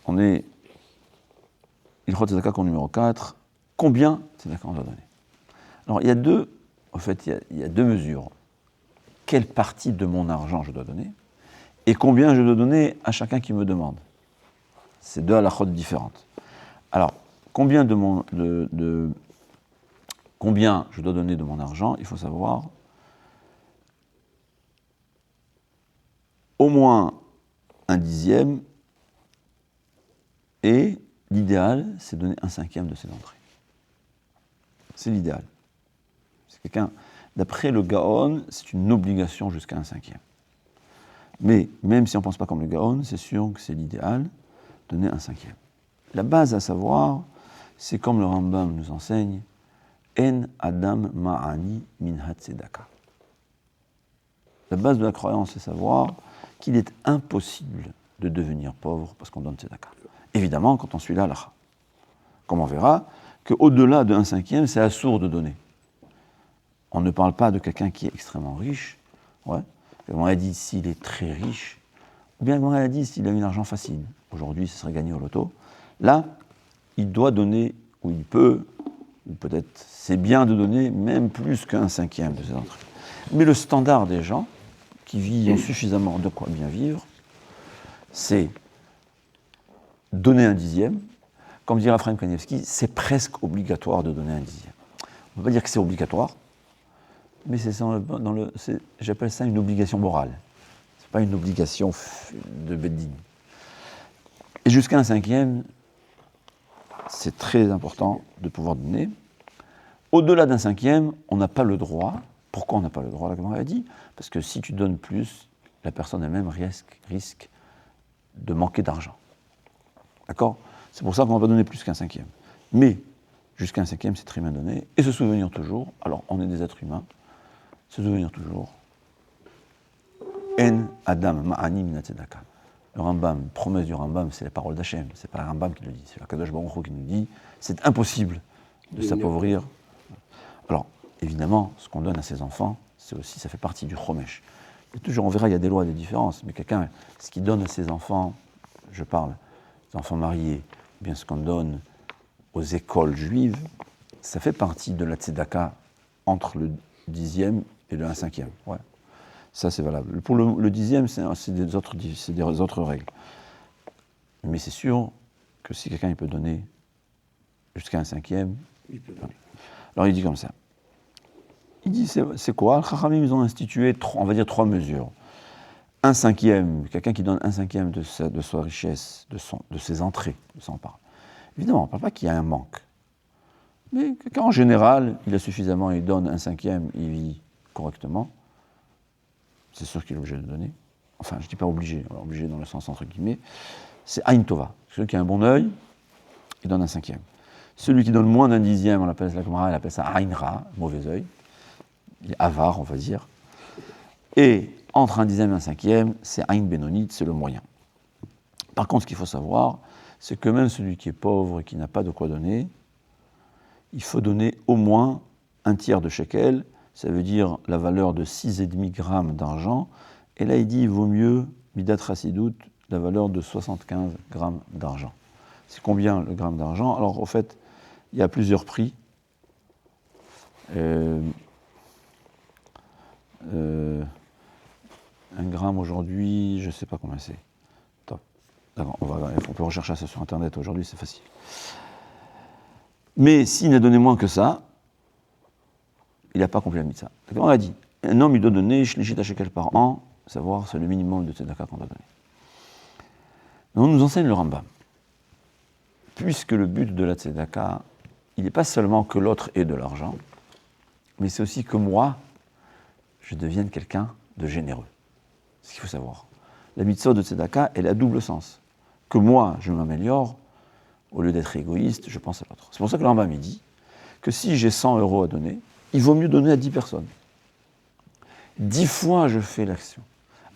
on est Ilchot Tzedaka cours numéro 4. Combien Tzedaka on doit donner? Alors, il y a deux mesures. Quelle partie de mon argent je dois donner et combien je dois donner à chacun qui me demande. C'est deux halachot différentes. Alors, combien combien je dois donner de mon argent? Il faut savoir au moins un dixième, et l'idéal, c'est donner un cinquième de ses entrées. C'est l'idéal. C'est quelqu'un, d'après le Gaon, c'est une obligation jusqu'à un cinquième. Mais même si on ne pense pas comme le Gaon, c'est sûr que c'est l'idéal, donner un cinquième. La base à savoir, c'est comme le Rambam nous enseigne, En Adam Ma'ani Minhat Tzedaka. La base de la croyance, c'est savoir qu'il est impossible de devenir pauvre parce qu'on donne Tzedaka. Évidemment, quand on suit la halakha. Comme on verra, qu'au-delà de un cinquième, c'est assourd de donner. On ne parle pas de quelqu'un qui est extrêmement riche. Ouais. On a dit s'il est très riche, ou bien on a dit s'il a un argent facile. Aujourd'hui, ce serait gagné au loto. Là, il doit donner, ou il peut, ou peut-être c'est bien de donner même plus qu'un cinquième de ses entrées. Mais le standard des gens qui vivent suffisamment de quoi bien vivre, c'est donner un dixième. Comme dit Raphaël Kanievski, c'est presque obligatoire de donner un dixième. On ne peut pas dire que c'est obligatoire, mais j'appelle ça une obligation morale. Ce n'est pas une obligation de beddin. Et jusqu'à un cinquième, c'est très important de pouvoir donner. Au-delà d'un cinquième, on n'a pas le droit. Pourquoi on n'a pas le droit, la Gemara a dit? Parce que si tu donnes plus, la personne elle-même risque de manquer d'argent. D'accord? C'est pour ça qu'on ne va pas donner plus qu'un cinquième. Mais jusqu'à un cinquième, c'est très bien donné. Et se souvenir toujours, alors on est des êtres humains, se souvenir toujours, En Adam Ma'ani Minat Tzedaka. Le Rambam, promesse du Rambam, c'est la parole d'Hachem, c'est pas le Rambam qui le dit, c'est la Kadosh Baruch Hu qui nous dit, c'est impossible de s'appauvrir. Alors, évidemment, ce qu'on donne à ses enfants, c'est aussi, ça fait partie du Chomesh. Et toujours, on verra, il y a des lois, des différences, mais quelqu'un, ce qu'il donne à ses enfants, je parle des enfants mariés, ou bien ce qu'on donne aux écoles juives, ça fait partie de la tzedaka entre le dixième et le 1/5. Ouais. Ça, c'est valable. Pour le dixième, c'est des autres règles. Mais c'est sûr que si quelqu'un il peut donner jusqu'à un cinquième, alors il dit comme ça. Il dit, c'est quoi? Les Chachamim, ils ont institué, on va dire, 3 mesures. Un cinquième, quelqu'un qui donne un cinquième de sa richesse, de ses entrées, ça on parle. Évidemment, on ne parle pas qu'il y a un manque. Mais quelqu'un en général, il a suffisamment, il donne un cinquième, il vit correctement. C'est sûr qu'il est obligé de donner. Enfin, je ne dis pas obligé dans le sens entre guillemets. C'est Aïn Tova. Celui qui a un bon œil, il donne un cinquième. Celui qui donne moins d'un dixième, on l'appelle, la Gemara, elle appelle ça Aïn Ra, mauvais œil. Il est avare, on va dire. Et entre un dixième et un cinquième, c'est Aïn Benonit, c'est le moyen. Par contre, ce qu'il faut savoir, c'est que même celui qui est pauvre et qui n'a pas de quoi donner, il faut donner au moins un tiers de shekel, ça veut dire la valeur de 6,5 grammes d'argent. Et là, il dit, il vaut mieux, Midat Chassidout, la valeur de 75 grammes d'argent. C'est combien le gramme d'argent? Alors, au fait, il y a plusieurs prix. Un gramme aujourd'hui, je ne sais pas combien c'est. Top. D'accord, on peut rechercher ça sur Internet aujourd'hui, c'est facile. Mais s'il n'a donné moins que ça, il n'a pas accompli la mitzvah. On a dit, un homme il doit donner shlichit shekel par an, savoir c'est le minimum de tzedaka qu'on doit donner. Donc, on nous enseigne le Rambam. Puisque le but de la tzedaka, il n'est pas seulement que l'autre ait de l'argent, mais c'est aussi que moi, je devienne quelqu'un de généreux. C'est ce qu'il faut savoir. La mitzvah de tzedaka, elle a double sens. Que moi, je m'améliore, au lieu d'être égoïste, je pense à l'autre. C'est pour ça que le Rambam il dit que si j'ai 100 € à donner, il vaut mieux donner à 10 personnes. 10 fois, je fais l'action.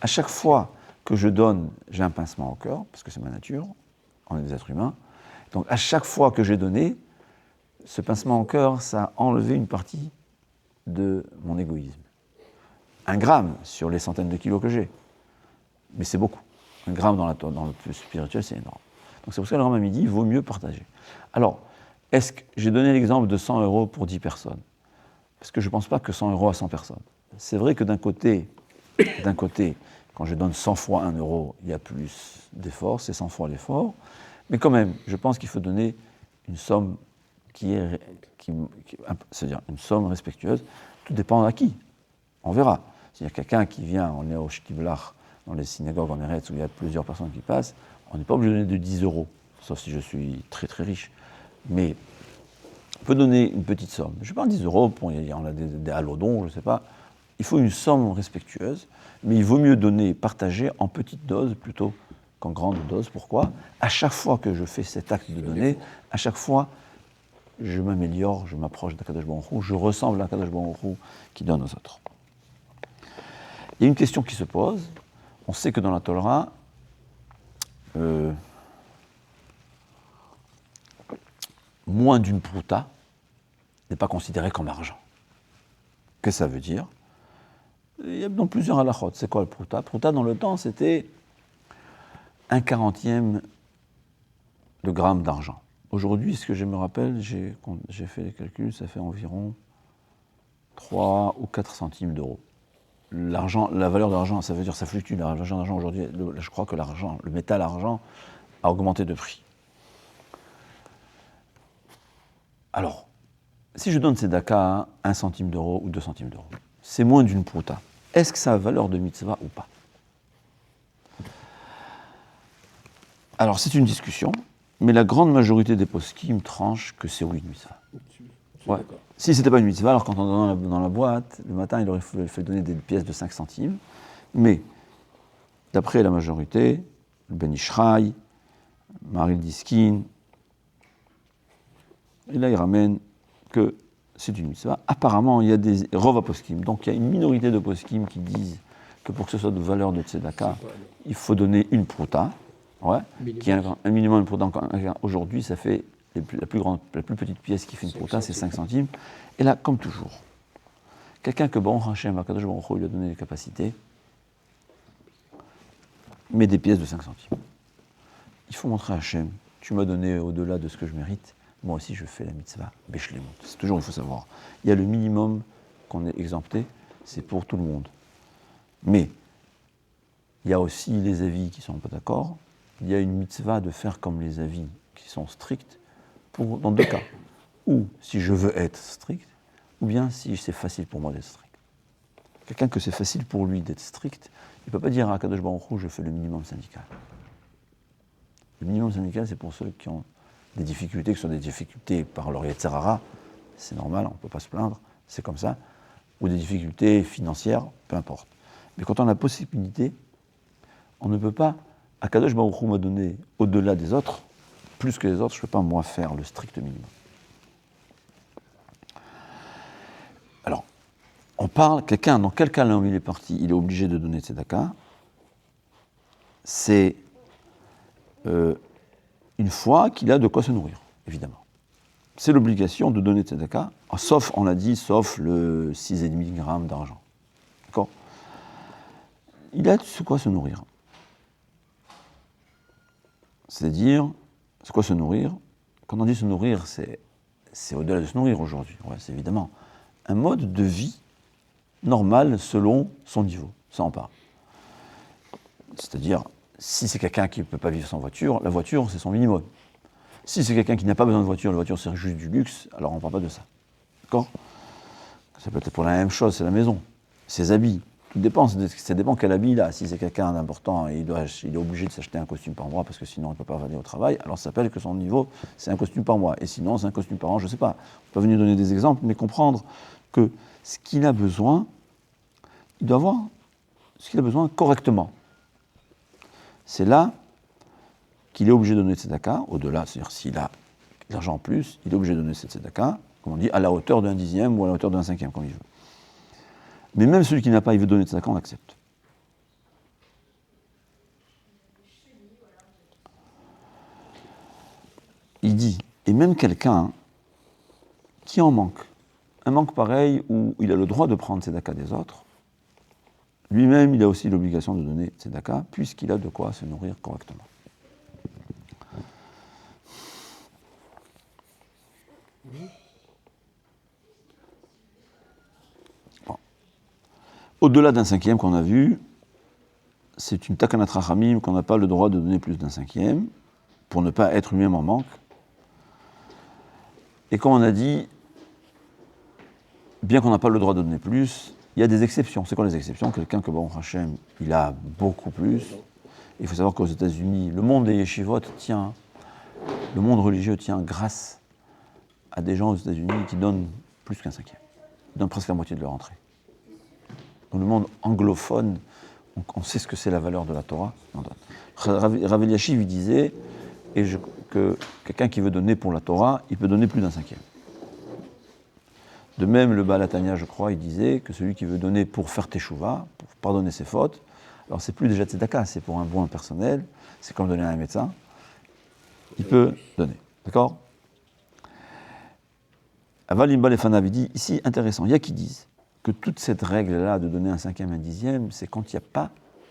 À chaque fois que je donne, j'ai un pincement au cœur, parce que c'est ma nature, on est des êtres humains. Donc, à chaque fois que j'ai donné, ce pincement au cœur, ça a enlevé une partie de mon égoïsme. 1 gramme sur les centaines de kilos que j'ai. Mais c'est beaucoup. 1 gramme dans le plus spirituel, c'est énorme. Donc c'est pour ça que le Rambam dit, il vaut mieux partager. Alors, est-ce que j'ai donné l'exemple de 100 euros pour 10 personnes? Parce que je ne pense pas que 100 euros à 100 personnes. C'est vrai que d'un côté, quand je donne 100 fois 1 euro, il y a plus d'efforts, c'est 100 fois l'effort. Mais quand même, je pense qu'il faut donner une somme c'est-à-dire une somme respectueuse. Tout dépend à qui. On verra. C'est-à-dire quelqu'un qui vient, on est au Shtiblach, dans les synagogues en Eretz où il y a plusieurs personnes qui passent, on n'est pas obligé de donner de 10 euros, sauf si je suis très très riche. Mais on peut donner une petite somme. Je parle 10 euros, on a des halodons, je ne sais pas. Il faut une somme respectueuse, mais il vaut mieux donner, partager en petite dose plutôt qu'en grande dose. Pourquoi? À chaque fois que je fais cet acte de donner, à chaque fois, je m'améliore, je m'approche d'Akadosh Baruch Hu, je ressemble à Akadosh Baruch Hu qui donne aux autres. Il y a une question qui se pose. On sait que dans la Torah, moins d'une prouta n'est pas considéré comme argent. Qu'est-ce que ça veut dire? Il y a dans plusieurs halachot. C'est quoi le prouta? Prouta, dans le temps, c'était 1/40 de gramme d'argent. Aujourd'hui, ce que je me rappelle, j'ai fait les calculs, ça fait environ 3 ou 4 centimes d'euros. L'argent, la valeur de l'argent, ça veut dire ça fluctue. L'argent d'argent aujourd'hui, je crois que le métal argent a augmenté de prix. Alors, si je donne tzedaka à 1 centime d'euro ou 2 centimes d'euros, c'est moins d'une prouta. Est-ce que ça a valeur de mitzvah ou pas? Alors, c'est une discussion, mais la grande majorité des poskim tranchent que c'est oui une mitzvah. Ouais. Si c'était pas une mitzvah, alors quand on donne dans la boîte, le matin, il aurait fait donner des pièces de 5 centimes. Mais, d'après la majorité, le Ben Ishraï, Maril Diskin, et là, il ramène que c'est une mitzvah. Apparemment, il y a des rova poskim. Donc, il y a une minorité de poskim qui disent que pour que ce soit de valeur de tzedaka, il faut donner une prouta, qui est un minimum de prouta. Aujourd'hui, ça fait la plus petite pièce qui fait une prouta, c'est 5 centimes. Et là, comme toujours, quelqu'un que Baruch Hashem, Akadosh Baruch Hu, lui a donné des capacités, met des pièces de 5 centimes. Il faut montrer à Hashem, tu m'as donné au-delà de ce que je mérite, moi aussi je fais la mitzvah, Beshlemut. C'est toujours, il faut savoir. Il y a le minimum qu'on est exempté, c'est pour tout le monde. Mais, il y a aussi les avis qui ne sont pas d'accord. Il y a une mitzvah de faire comme les avis qui sont stricts, dans 2 cas. Ou si je veux être strict, ou bien si c'est facile pour moi d'être strict. Quelqu'un que c'est facile pour lui d'être strict, il ne peut pas dire à Akadosh Baruch Hu, je fais le minimum syndical. Le minimum syndical, c'est pour ceux qui ont des difficultés, que ce soit des difficultés par leur Yetzer Hara, c'est normal, on ne peut pas se plaindre, c'est comme ça, ou des difficultés financières, peu importe. Mais quand on a la possibilité, on ne peut pas, Akadosh Baruch Hu m'a donné au-delà des autres, plus que les autres, je ne peux pas moi faire le strict minimum. Alors, on parle, quelqu'un, dans quel cas là où il est parti, il est obligé de donner tzedaka, c'est une fois qu'il a de quoi se nourrir, évidemment. C'est l'obligation de donner tzedaka, sauf, on l'a dit, sauf le 6,5 grammes d'argent. D'accord? Il a de quoi se nourrir. C'est-à-dire, c'est quoi se nourrir? Quand on dit se nourrir, c'est au-delà de se nourrir aujourd'hui. Ouais, c'est évidemment un mode de vie normal selon son niveau. Ça en parle. C'est-à-dire, si c'est quelqu'un qui ne peut pas vivre sans voiture, la voiture, c'est son minimum. Si c'est quelqu'un qui n'a pas besoin de voiture, la voiture, c'est juste du luxe, alors on ne parle pas de ça. D'accord? Ça peut être pour la même chose, c'est la maison. Ses habits. Tout dépend, ça dépend quel habit il a. Si c'est quelqu'un d'important et il est obligé de s'acheter un costume par mois parce que sinon il ne peut pas aller au travail, alors ça s'appelle que son niveau, c'est un costume par mois. Et sinon, c'est un costume par an, je ne sais pas. On peut venir donner des exemples, mais comprendre que ce qu'il a besoin, il doit avoir ce qu'il a besoin correctement. C'est là qu'il est obligé de donner tzedaka, au-delà, c'est-à-dire s'il a de l'argent en plus, il est obligé de donner cette tzedaka, comme on dit, à la hauteur d'un dixième ou à la hauteur d'un cinquième, comme il veut. Mais même celui qui n'a pas, il veut donner tzedaka, on accepte. Il dit, et même quelqu'un qui en manque, un manque pareil où il a le droit de prendre tzedaka des autres, lui-même, il a aussi l'obligation de donner tzedaka, puisqu'il a de quoi se nourrir correctement. Au-delà d'un cinquième qu'on a vu, c'est une takanat rachamim qu'on n'a pas le droit de donner plus d'un cinquième, pour ne pas être lui-même en manque. Et comme on a dit, bien qu'on n'a pas le droit de donner plus, il y a des exceptions. C'est quoi les exceptions? Quelqu'un que, Baruch Hashem, il a beaucoup plus. Il faut savoir qu'aux États-Unis, le monde des yeshivot tient, le monde religieux tient grâce à des gens aux États-Unis qui donnent plus qu'un cinquième. Ils donnent presque la moitié de leur entrée. Dans le monde anglophone, on sait ce que c'est la valeur de la Torah. Rav Eliashiv lui disait que quelqu'un qui veut donner pour la Torah, il peut donner plus d'un cinquième. De même, le Baal HaTanya, je crois, il disait que celui qui veut donner pour faire teshuva, pour pardonner ses fautes, alors c'est plus déjà tzedaka, c'est pour un bon personnel, c'est comme donner à un médecin, il peut donner. D'accord? Avalimba Lefanav, il dit, ici, intéressant, il y a qui disent que toute cette règle-là de donner un cinquième, un dixième, c'est quand il n'y a pas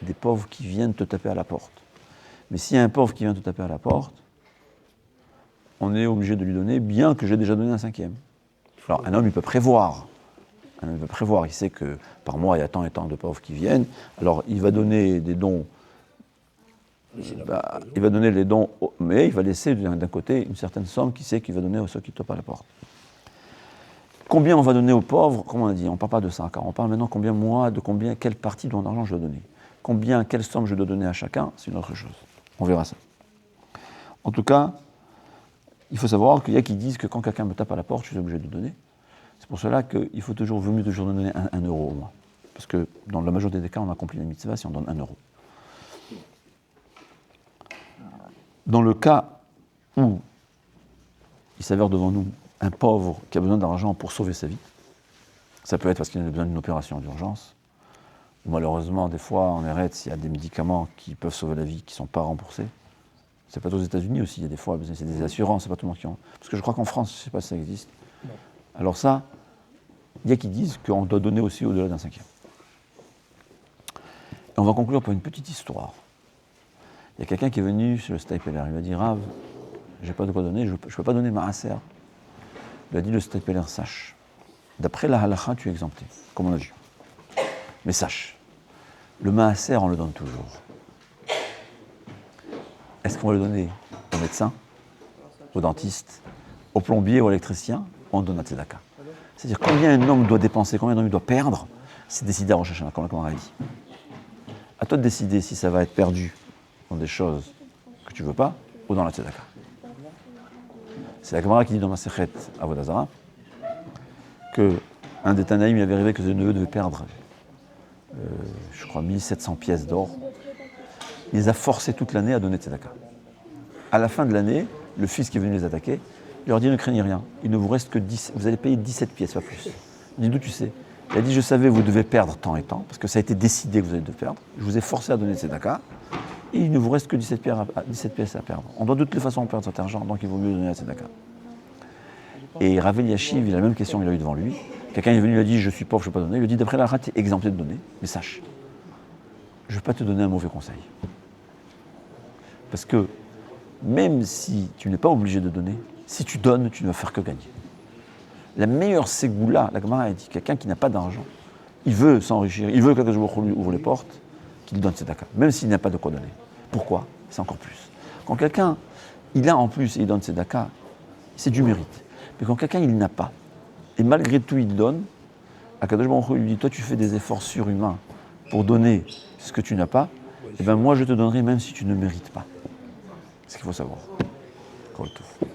des pauvres qui viennent te taper à la porte. Mais s'il y a un pauvre qui vient te taper à la porte, on est obligé de lui donner, bien que j'ai déjà donné un cinquième. Alors, un homme, il peut prévoir. Il sait que par mois, il y a tant et tant de pauvres qui viennent. Alors, il va donner des dons. Il va donner les dons, mais il va laisser d'un côté une certaine somme qu'il sait qu'il va donner à ceux qui tapent à la porte. Combien on va donner aux pauvres? Comme on a dit, on ne parle pas de ça, car on parle maintenant quelle partie de mon argent je dois donner. Quelle somme je dois donner à chacun, c'est une autre chose. On verra ça. En tout cas, il faut savoir qu'il y a qui disent que quand quelqu'un me tape à la porte, je suis obligé de donner. C'est pour cela qu'il vaut mieux toujours donner 1 euro au moins. Parce que dans la majorité des cas, on accomplit la mitzvah si on donne 1 euro. Dans le cas où il s'avère devant nous un pauvre qui a besoin d'argent pour sauver sa vie, ça peut être parce qu'il a besoin d'une opération d'urgence, ou malheureusement, des fois, en Eretz, il y a des médicaments qui peuvent sauver la vie qui ne sont pas remboursés. C'est pas aux États-Unis aussi, il y a des fois, c'est des assurances, c'est pas tout le monde qui en... Parce que je crois qu'en France, je ne sais pas si ça existe. Non. Alors ça, il y a qui disent qu'on doit donner aussi au-delà d'un cinquième. Et on va conclure par une petite histoire. Il y a quelqu'un qui est venu sur le Steipeler, il m'a dit, Rav, j'ai pas de quoi donner, je ne peux pas donner Maaser. Il a dit, le Steipeler, sache, d'après la halakha, tu es exempté, comme on a vu. Mais sache, le Maaser, on le donne toujours. Est-ce qu'on va le donner au médecin, au dentiste, au plombier, au électricien, ou on donne à tzedaka? C'est-à-dire combien un homme doit dépenser, combien un homme doit perdre, c'est décidé à Rosh Hashanah, comme on a dit. À toi de décider si ça va être perdu dans des choses que tu ne veux pas, ou dans la tzedaka. C'est la Gemara qui dit dans Masechet Avodah Zarah qu'un des Tanaïm il avait rêvé que ce neveu devait perdre, je crois, 1700 pièces d'or. Il les a forcés toute l'année à donner tzedaka. À la fin de l'année, le fils qui est venu les attaquer, il leur dit, ne craignez rien, il ne vous reste que 10, vous allez payer 17 pièces, pas plus. Il dit, d'où tu sais? Il a dit, je savais, vous devez perdre tant et tant, parce que ça a été décidé que vous allez devoir perdre. Je vous ai forcé à donner tzedaka, et il ne vous reste que 17 pièces à perdre. On doit de toutes les façons perdre cet argent, donc il vaut mieux donner la tzedaka. Et Rav Eliashiv, il a la même question qu'il a eu devant lui. Quelqu'un est venu, il lui a dit, je suis pauvre, je ne peux pas donner. Il lui a dit, d'après la rate, tu es exempté de donner, mais sache, je ne vais pas te donner un mauvais conseil. Parce que même si tu n'es pas obligé de donner, si tu donnes, tu ne vas faire que gagner. La meilleure ségoula, la Gemara a dit, quelqu'un qui n'a pas d'argent, il veut s'enrichir, il veut que quelqu'un lui ouvre les portes, qu'il donne tzedaka, même s'il n'a pas de quoi donner. Pourquoi? C'est encore plus. Quand quelqu'un, il a en plus et il donne tzedaka, c'est du mérite. Mais quand quelqu'un, il n'a pas, et malgré tout, il donne, Akadosh Baruch Hu lui dit, toi, tu fais des efforts surhumains pour donner ce que tu n'as pas, et bien moi, je te donnerai même si tu ne mérites pas. C'est ce qu'il faut savoir. Kol Tov.